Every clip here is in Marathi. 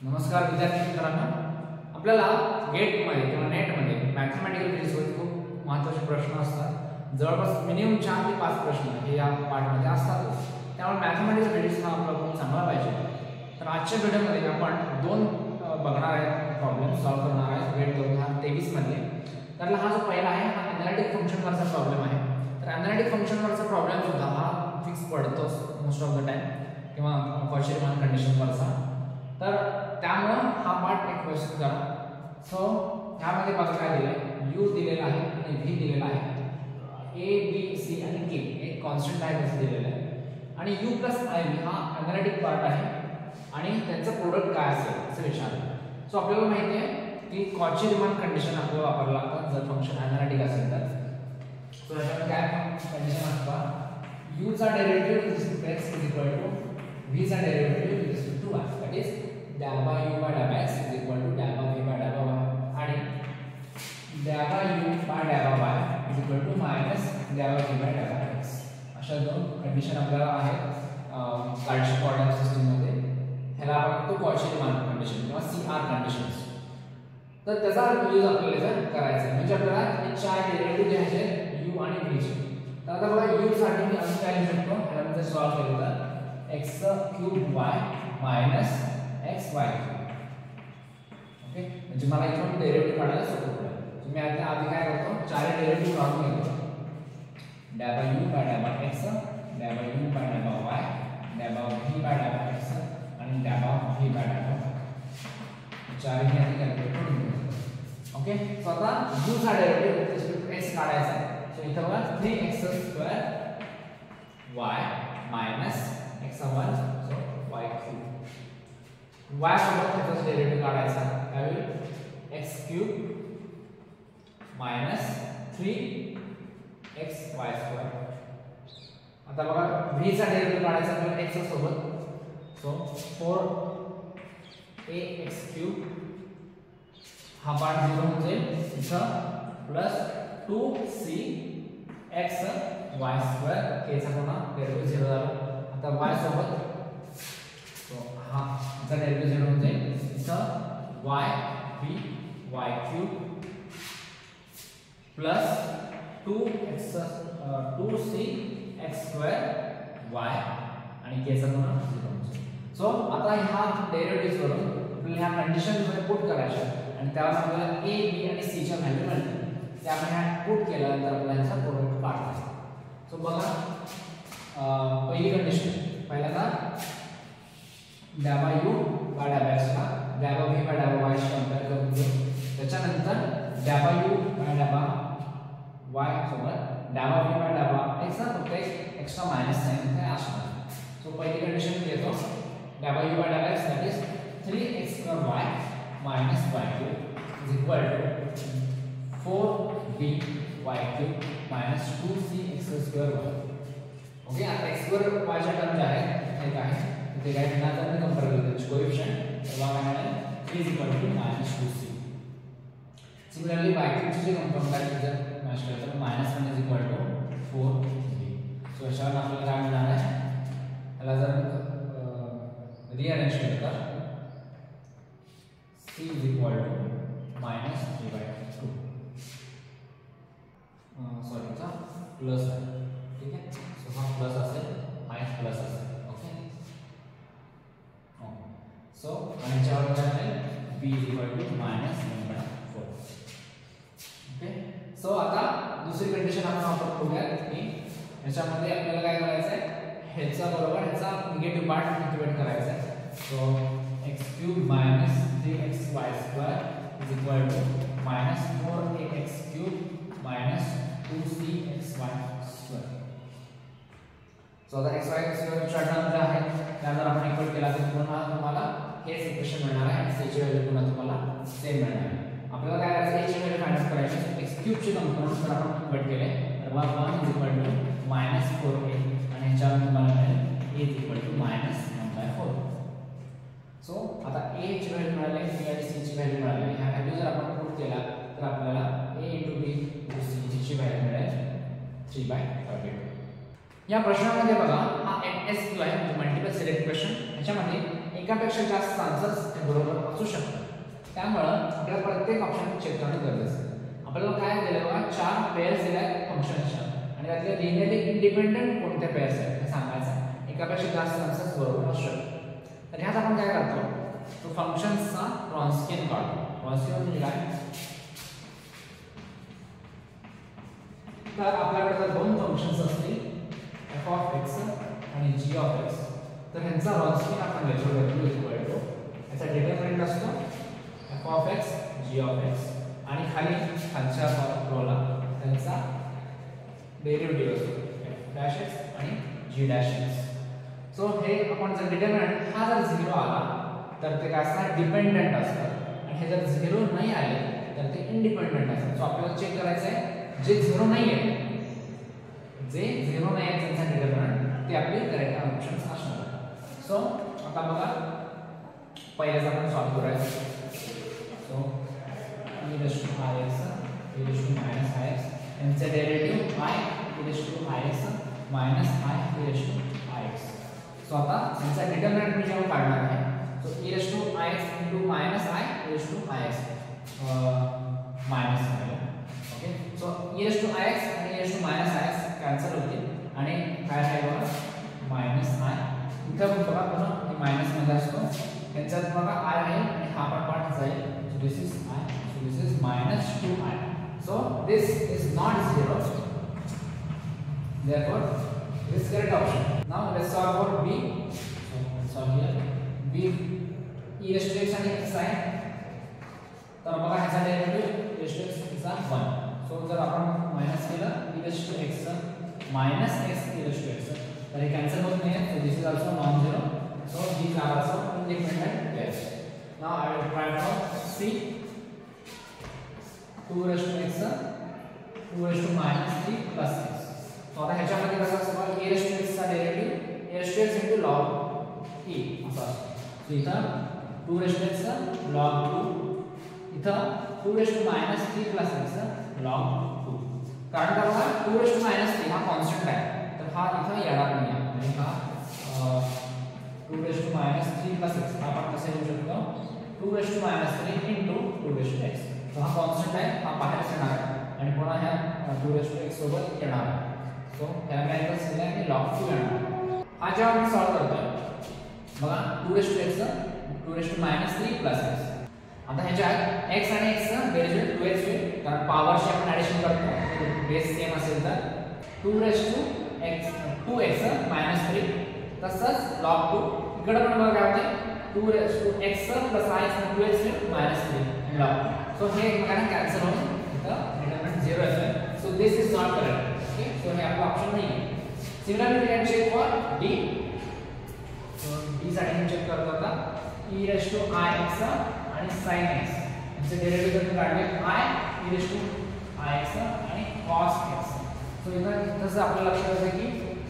नमस्कार विद्यार्थी मित्रांनो, आपल्याला गेटमध्ये किंवा नेटमध्ये मॅथमॅटिकल फिजिक्सवर खूप महत्त्वाचे प्रश्न असतात. जवळपास मिनिमम 4 ते 5 प्रश्न हे या पार्टमध्ये असतातच. त्यामुळे मॅथमॅटिकल फिजिक्स हा आपला खूप चांगला पाहिजे. तर आजच्या व्हिडिओमध्ये आपण दोन बघणार आहे प्रॉब्लेम सॉल्व्ह करणार आहे गेट 2023 मध्ये. त्यातला हा जो पहिला आहे हा एनालिटिक फंक्शनवरचा प्रॉब्लेम आहे. तर एनालिटिक फंक्शनवरचा प्रॉब्लेम सुद्धा हा फिक्स पडतोच मोस्ट ऑफ द टाइम किंवा कॉची रिमान कंडिशनवरचा. तर त्यामुळे हा पार्ट एक व्यवस्थित करा. सो ह्यामध्ये बघा काय दिलंय, u दिलेला आहे आणि v दिलेला आहे. a b c आणि k एक कॉन्स्टंट आहे असं दिलेलं आहे आणि u + iv हा एनालिटिक पार्ट आहे आणि त्यांचं प्रोडक्ट काय असेल असं विचारलं. सो आपल्याला माहिती आहे की कॉची रिमान कंडिशन आपल्याला वापरावं लागतं जर फंक्शन एनालिटिक असेल तर. सो याच्यामध्ये काय कंडिशन असतं, u चा derivative with respect to x is equal to v चा derivative with respect to y. That is del by u by del x is equal to del by v by del y आणि del by u by del y is equal to minus del by v by del x. अशा दोन कंडिशन आपल्याला आहेत कार्टेशियन कोऑर्डिनेट सिस्टम मध्ये. ह्याला आपण तो कॉची रिमान कंडिशन किंवा CR कंडिशन्स. तर त्याचा यूज आपल्याला इथे करायचा आहे. म्हणजे आपल्याला हे चार डेरिव्हेटिव्ह घ्यायचे u आणि v चे. तर आता बघा u साठी मी असं काय लिहू शकतो, ह्याला मी जर सॉल्व्ह केलं तर x³ y minus xy. Okay, म्हणजे मला इथून डेरिव्हेटिव्ह काढायला सोपं पडेल. मी आता आधी काय करतो, चार डेरिव्हेटिव्ह काढून घेतो. del by u by del by x, del by u by del by y, del by v by del by x आणि del by v by del by y. चारही आधी कॅल्क्युलेट करून घेतो. ओके, सो आता u चा derivative with respect to x काढायचा आहे. सो इथं बघा 3x² y minus x1 so y3. y सोबत त्याचा डेरिव्हेटिव्ह काढायचा आहे x³ minus 3xy². आता बघा v चा डेरिव्हेटिव्ह काढायचा आपल्याला x सोबत. सो 4ax³ हा पार्ट 0 होऊन जाईल इथं प्लस 2cxy² k चा पुन्हा डेरिव्हेटिव्ह 0 झाला. आता y सोबत सो हा चा डेरिव्हेटिव्ह 0 होऊन जाईल इथं y3 y³ plus 2cx² y आणि k चा पुन्हा 0 होऊन जाईल. सो आता ह्या डेरिव्हेटिव्हज वरून आपल्याला ह्या कंडिशन मध्ये पुट करायच्या आणि त्यावर आपल्याला a b आणि c च्या व्हॅल्यू मिळतील. त्यामुळे ह्या पुट केल्यानंतर आपल्याला ह्याचा प्रोडक्ट काढायचा. सो बघा पहिली कंडिशन पहिल्यांदा del by u by del x ला del by v by del y she compare करून घेऊ. त्याच्यानंतर del by u by del y सोबत del by v by del x चा फक्त एक एक्स्ट्रा मायनस साइन इथे असणार. सो पहिली कंडिशन घेतो del by u by del x that is 3x² minus y³ is equal to 4by³ minus 2cx² y. Okay, आता x² y च्या टर्म ज्या आहेत हे काय आहे ते काय करणार आपण कंपेअर करू कोएफिशिएंट. तर बघा मला 3 is equal to minus 2c. Similarly y³ चे जे कंपोनंट आहेत जर मॅच केलं तर -1 is equal to 4b. So याच्यावर आपल्याला काय मिळणार आहे, याला जर रिअरेंज केलं तर c is equal to -3/2. Sorry चा प्लस आहे. ठीक आहे, सो हा प्लस असेल मायनस प्लस असेल. सो आणि याच्यावर काय मिळेल b is equal to -1/4. Okay, so आता दुसरी कंडिशन आपण वापरूया की याच्यामध्ये आपल्याला काय करायचं आहे, ह्याचा बरोबर ह्याचा निगेटिव्ह पार्ट इंटिग्रेट करायचा आहे. So x³ minus 3xy² is equal to -4ax³ minus 2cxy². So आता xy² च्या टर्म ज्या आहेत त्या जर आपण इक्वल केला तर पुन्हा तुम्हाला हेच इक्वेशन मिळणार आहे. c ची व्हॅल्यू पुन्हा तुम्हाला सेम मिळणार आहे. आपल्याला काय करायचं, a ची व्हॅल्यू फाइंड करायची. x³ चे कंपोनंट जर आपण इक्वेट केले तर 1 is equal to -4a आणि ह्याच्यावर तुम्हाला मिळेल a is equal to -1/4. So आता a ची व्हॅल्यू मिळाली, b आणि c ची व्हॅल्यू मिळाली. ह्या व्हॅल्यू जर आपण पुट केला तर आपल्याला a * b * c ची व्हॅल्यू मिळेल 3/32. या प्रश्नामध्ये बघा हा MSQ आहे म्हणजे मल्टिपल सिलेक्ट क्वेश्चन. ह्याच्यामध्ये एकापेक्षा जास्त आन्सर्स बरोबर असू शकतं. त्यामुळे आपल्याला प्रत्येक ऑप्शन चेक करणं गरजेचं आहे. आपल्याला काय दिलं बघा, 4 पेअर्स दिल्या आहेत फंक्शन्सच्या आणि त्यातले लिनिअरली इंडिपेंडेंट कोणते पेअर्स आहेत हे सांगायचं. एकापेक्षा जास्त आन्सर्स बरोबर असू शकतात. तर ह्यात आपण काय करतो, तो फंक्शन्सचा रॉन्स्कियन काढतो. रॉन्स्कियन म्हणजे काय, तर आपल्याकडे जर दोन फंक्शन्स असतील f of x आणि g of x, तर ह्यांचा रॉन्स्कियन आपण लिहितो w इक्वल टू याचा डिटरमिनंट असतो f of x g of x आणि खालच्या रोला त्यांचा डेरिव्हेटिव्ह असतो f dash x आणि g dash x. सो हे आपण जर डिटरमिनंट हा जर 0 आला तर ते काय असणार, डिपेंडंट असतात आणि हे जर 0 नाही आले तर ते इंडिपेंडंट असतात. सो आपल्याला चेक करायचं आहे जे 0 नाही आहे, जे 0 नाही आहे त्यांचा डिटरमिनंट ते आपले करेक्ट ऑप्शन्स असणार. सो आता बघा पहिल्याच आपण सॉल्व करूया. So e raised to ix e raised to minus ix यांचे derivative i e raised to ix minus i e raised to ix. So आता यांचा डिटरमिनंट मी जेव्हा काढणार आहे, so e raised to ix into minus i e raised to ix minus i. Okay, so e raised to ix आणि e raised to minus ix cancel होतील आणि काय राहील बघा मायनस i. इथं बघा पुन्हा मायनस मध्ये असतो, यांच्यात बघा i राहील आणि हा पण पार्ट जाईल. So this is i, so this is minus 2i. So this is not 0. Therefore, this is correct option. Now let's solve for b. So let's solve here. b e raised to x and x आहे. तर बघा ह्याचा derivative e raised to x चा 1. सो जर आपण मायनस केलं e raised to x minus x e raised to x, तर हे कॅन्सल होत नाही. So this is also non-zero. So these are also independent pairs. Now I will try for c. 2 raised to x 2 raised to minus 3 plus x. So आता ह्याच्यामध्ये कसं असतं, a raised to x चा derivative a raised to x into log e असा असतो. सो इथं 2 raised to x log 2, इथं 2 raised to minus 3 plus x log 2. कारण का बघा 2 raised to minus 3 हा कॉन्स्टंट आहे, तर हा इथं येणार नाही आणि हा 2 raised to minus 3 plus x हा आपण कसे लिहू शकतो, 2 raised to minus 3 into 2 raised to x. तो हा कॉन्स्टंट आहे, हा बाहेर येणार आहे आणि पुन्हा ह्या 2 raised to x सोबत येणार आहे. सो ह्याला काय केलं आणि log 2 येणार. हा जेव्हा आपण सॉल्व करतोय बघा 2 raised to x 2 raised to minus 3 plus x. आता ह्याच्यात x आणि x चा बेरीज 2x होईल, कारण पॉवरची आपण ऍडिशन करतो, बेस सेम असेल तर 2 raised to x 2x minus 3 तसंच log 2. इकडे पण बघा काय होते 2 raised to x plus i 2x minus 3 log 2. So हे एकमेकांना कॅन्सल होऊन इथं डिटरमिनंट 0 येतं. So this is not correct. Okay, so हे आपला ऑप्शन नाही आहे. Similarly we can check for d. So d साठी मी चेक करतो आता e raised to ix आणि sin x यांचे डेरिव्हेटिव्ह करून काढले i e raised to ix आणि cos x. सो इथं जसं आपल्याला लक्षात येतं की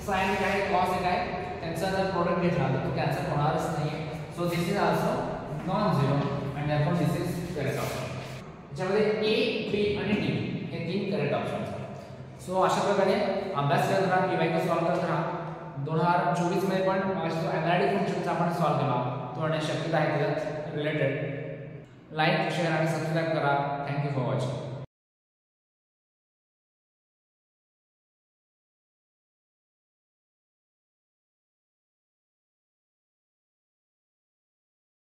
sin काय cos काय त्यांचा जर प्रोडक्ट घेतला तर तो कॅन्सल होणारच नाहीये. So this is also known zero and therefore this is correct option. याच्यामध्ये a b आणि d हे तीन करेक्ट ऑप्शन्स आहेत. सो अशा प्रकारे अभ्यास करत राहा, पीवायक्यू सॉल्व करत राहा. 2024 मध्ये पण जो एनालिटिक फंक्शनचा आपण सॉल्व केला तो होण्याची शक्यता आहे त्याच्यात रिलेटेड. लाईक शेअर आणि सबस्क्राईब करा. Thank you for watching.